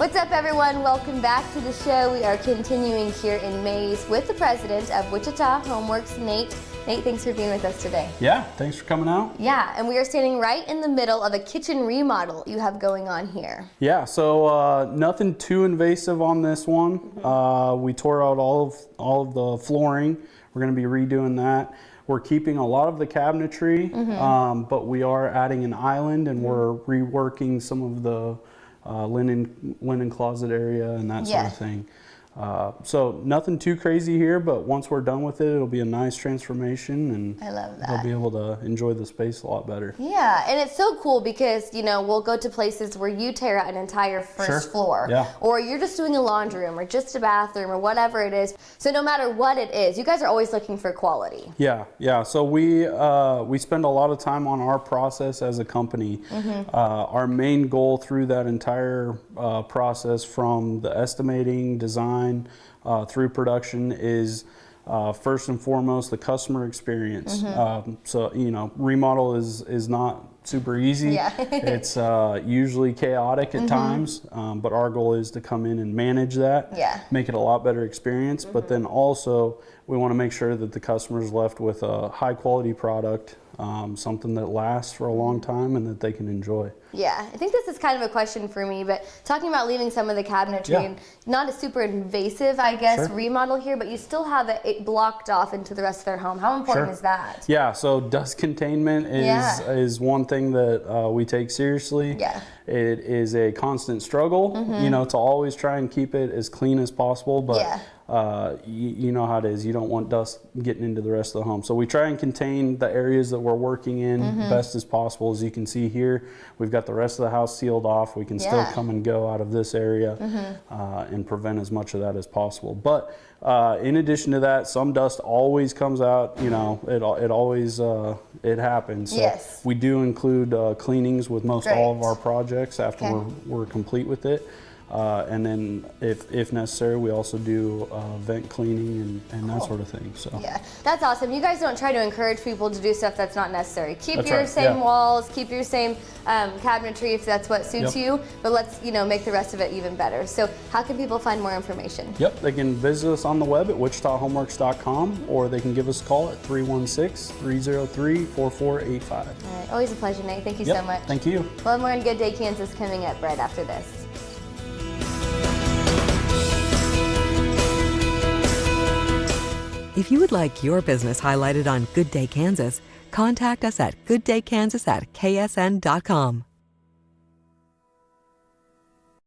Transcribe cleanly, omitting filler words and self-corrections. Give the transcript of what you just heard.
What's up, everyone? Welcome back to the show. We are continuing here in Mays with the president of Wichita Homeworks, Nate. Nate, thanks for being with us today. Yeah, thanks for coming out. Yeah, and we are standing right in the middle of a kitchen remodel you have going on here. Yeah, so nothing too invasive on this one. We tore out all of the flooring. We're going to be redoing that. We're keeping a lot of the cabinetry, but we are adding an island, and we're reworking some of the linen closet area and that sort of thing. So nothing too crazy here, but once we're done with it, it'll be a nice transformation, and I love that. they'll be able to enjoy the space a lot better. Yeah, and it's so cool because, you know, we'll go to places where you tear out an entire first floor, or you're just doing a laundry room or just a bathroom or whatever it is. So no matter what it is, you guys are always looking for quality. Yeah. So we spend a lot of time on our process as a company. Our main goal through that entire process, from the estimating, design, through production, is first and foremost the customer experience. So, you know, remodel is not super easy. It's usually chaotic at times, but our goal is to come in and manage that, make it a lot better experience, but then also we want to make sure that the customer is left with a high quality product, something that lasts for a long time and that they can enjoy. Yeah, I think this is kind of a question for me, but talking about leaving some of the cabinetry, and not a super invasive, I guess, remodel here, but you still have it blocked off into the rest of their home. How important is that? Yeah, so dust containment is one thing that we take seriously. It is a constant struggle, you know, to always try and keep it as clean as possible, but you know how it is. You don't want dust getting into the rest of the home. So we try and contain the areas that we're working in best as possible. As you can see here, we've got the rest of the house sealed off. We can still come and go out of this area and prevent as much of that as possible. But in addition to that, some dust always comes out. You know, it always it happens. So we do include cleanings with most all of our projects after we're complete with it. And then if necessary, we also do vent cleaning and that sort of thing. So yeah, that's awesome. You guys don't try to encourage people to do stuff that's not necessary. Keep your same walls, keep your same cabinetry if that's what suits you, but let's, you know, make the rest of it even better. So how can people find more information? They can visit us on the web at wichitahomeworks.com, or they can give us a call at 316-303-4485. All right, always a pleasure, Nate. Thank you so much. Thank you. We'll have more on Good Day Kansas coming up right after this. If you would like your business highlighted on Good Day Kansas, contact us at gooddaykansas@ksn.com.